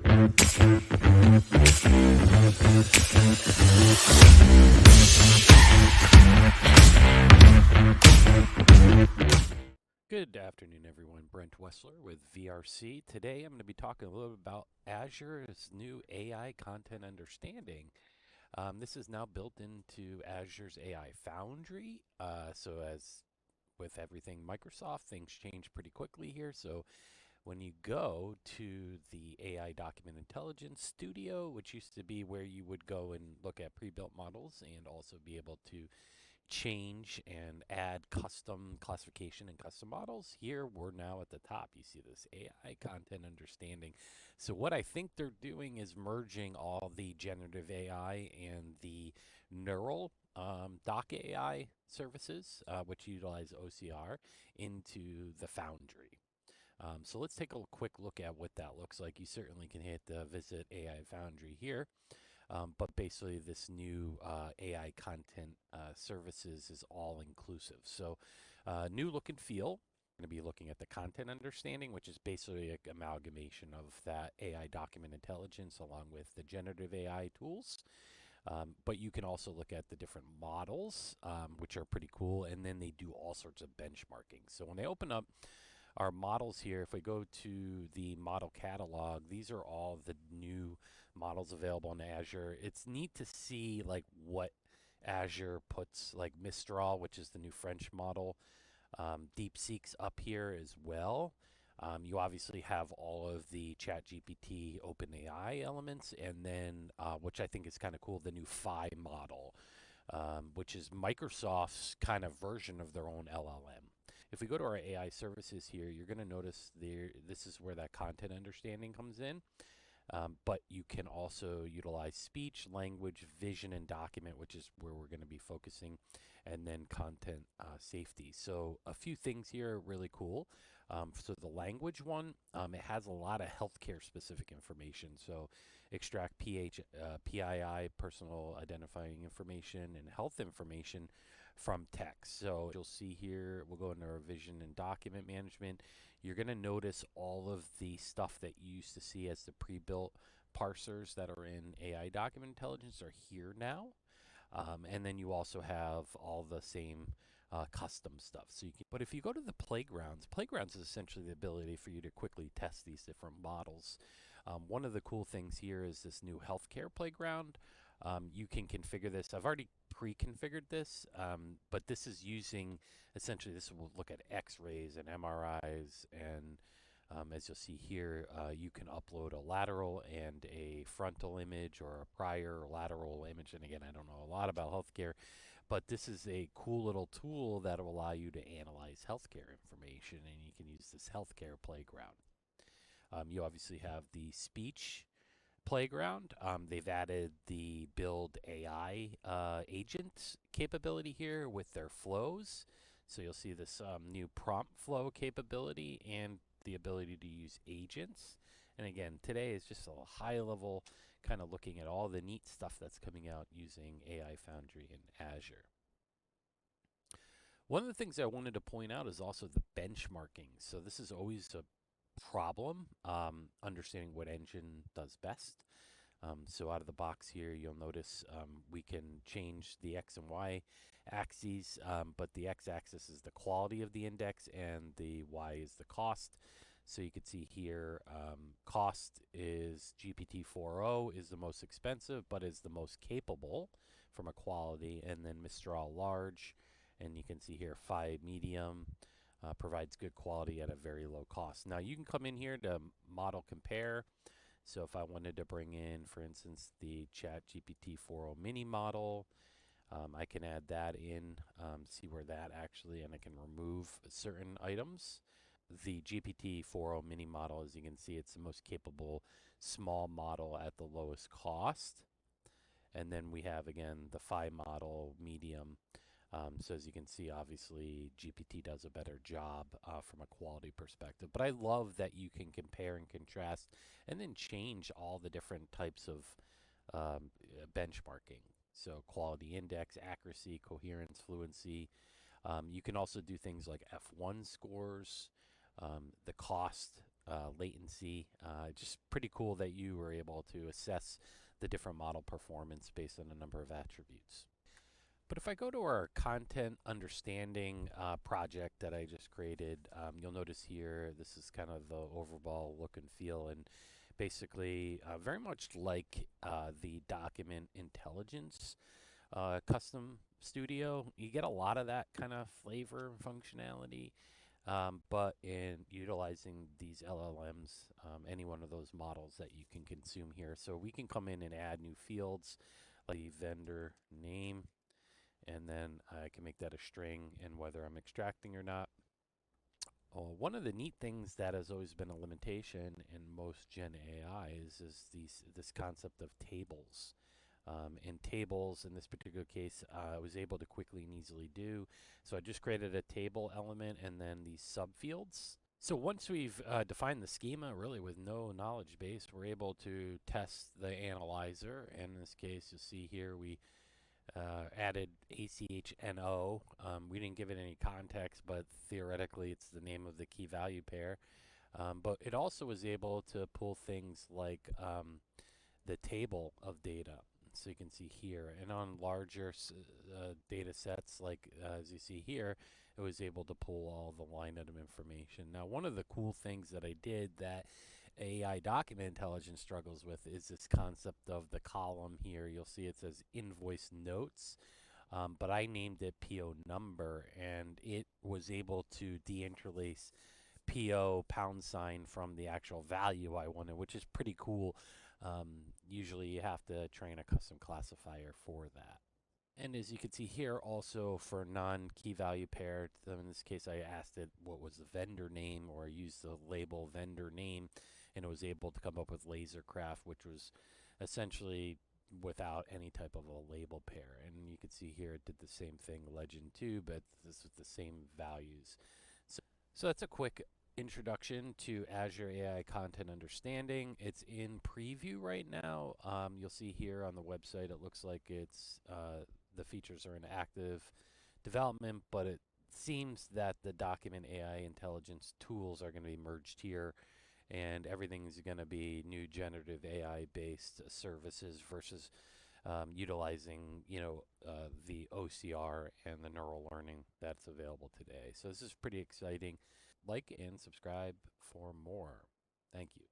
Good afternoon, everyone. Brent Wessler with VRC. Today I'm going to be talking a little bit about Azure's new AI content understanding. This is now built into Azure's AI Foundry. So as with everything Microsoft, things change pretty quickly here. So when you go to the AI Document Intelligence Studio, which used to be where you would go and look at pre-built models and also be able to change and add custom classification and custom models. Here we're now at the top. You see this AI content understanding. So what I think they're doing is merging all the generative AI and the neural doc AI services, which utilize OCR, into the Foundry. So let's take a quick look at what that looks like. You certainly can hit the Visit AI Foundry here. But basically this new AI content services is all inclusive. So new look and feel. We're going to be looking at the content understanding, which is basically an amalgamation of that AI document intelligence along with the generative AI tools. But you can also look at the different models, which are pretty cool. And then they do all sorts of benchmarking. So when they open up our models here, if we go to the model catalog, these are all the new models available in Azure. It's neat to see like what Azure puts, like Mistral, which is the new French model. DeepSeek's up here as well. You obviously have all of the ChatGPT OpenAI elements, and then, which I think is kind of cool, the new Phi model, which is Microsoft's kind of version of their own LLM. If we go to our AI services here, you're going to notice this is where that content understanding comes in. But you can also utilize speech, language, vision, and document, which is where we're going to be focusing, and then content safety. So a few things here are really cool. So the language one, it has a lot of healthcare specific information. So extract PII, personal identifying information, and health information from text. So you'll see here, we'll go into our vision and document management. You're going to notice all of the stuff that you used to see as the pre-built parsers that are in AI Document Intelligence are here now. And then you also have all the same custom stuff. So you can, but if you go to the playgrounds is essentially the ability for you to quickly test these different models. One of the cool things here is this new healthcare playground. You can configure this. I've already pre-configured this, but this is using, essentially this will look at x-rays and MRIs, and as you'll see here, you can upload a lateral and a frontal image or a prior lateral image. And again, I don't know a lot about healthcare, but this is a cool little tool that will allow you to analyze healthcare information, and you can use this healthcare playground. You obviously have the speech playground. They've added the build AI agent capability here with their flows. So you'll see this new prompt flow capability and the ability to use agents. And again, today is just a high level kind of looking at all the neat stuff that's coming out using AI Foundry and Azure. One of the things I wanted to point out is also the benchmarking. So this is always a problem, understanding what engine does best. So out of the box here, you'll notice we can change the X and Y axes, but the X axis is the quality of the index and the Y is the cost. So you can see here, cost is GPT-4o is the most expensive, but is the most capable from a quality, and then Mistral large, and you can see here Phi medium, provides good quality at a very low cost. Now you can come in here to model compare. So if I wanted to bring in, for instance, the ChatGPT-4o mini model, I can add that in, see where that actually, and I can remove certain items. The GPT-4o mini model, as you can see, it's the most capable small model at the lowest cost. And then we have, again, the Phi model, medium. So as you can see, obviously, GPT does a better job from a quality perspective. But I love that you can compare and contrast and then change all the different types of benchmarking. So quality index, accuracy, coherence, fluency. You can also do things like F1 scores, the cost latency. Just pretty cool that you were able to assess the different model performance based on a number of attributes. But if I go to our content understanding project that I just created, you'll notice here this is kind of the overall look and feel, and basically very much like the document intelligence custom studio. You get a lot of that kind of flavor and functionality, but in utilizing these LLMs, any one of those models that you can consume here. So we can come in and add new fields like the vendor name, and then I can make that a string and whether I'm extracting or not. One of the neat things that has always been a limitation in most Gen AIs is this concept of tables. In tables, in this particular case, I was able to quickly and easily do. So I just created a table element and then these subfields. So once we've defined the schema, really with no knowledge base, we're able to test the analyzer. And in this case, you'll see here we added ACHNO. We didn't give it any context, but theoretically it's the name of the key value pair. But it also was able to pull things like the table of data. So you can see here, and on larger data sets, like as you see here, it was able to pull all the line item information. Now, one of the cool things that I did that AI Document Intelligence struggles with is this concept of the column here. You'll see it says invoice notes, but I named it PO number, and it was able to deinterlace PO pound sign from the actual value I wanted, which is pretty cool. Usually you have to train a custom classifier for that. And as you can see here, also for non-key value pair, in this case, I asked it what was the vendor name, or I used the label vendor name, and it was able to come up with Lasercraft, which was essentially without any type of a label pair. And you can see here it did the same thing, legend 2, but this is the same values. So that's a quick introduction to Azure AI Content Understanding. It's in preview right now. You'll see here on the website, it looks like it's the features are in active development, but it seems that the document AI intelligence tools are going to be merged here, and everything's going to be new generative AI based services versus utilizing the OCR and the neural learning that's available today. So this is pretty exciting. Like and subscribe for more. Thank you.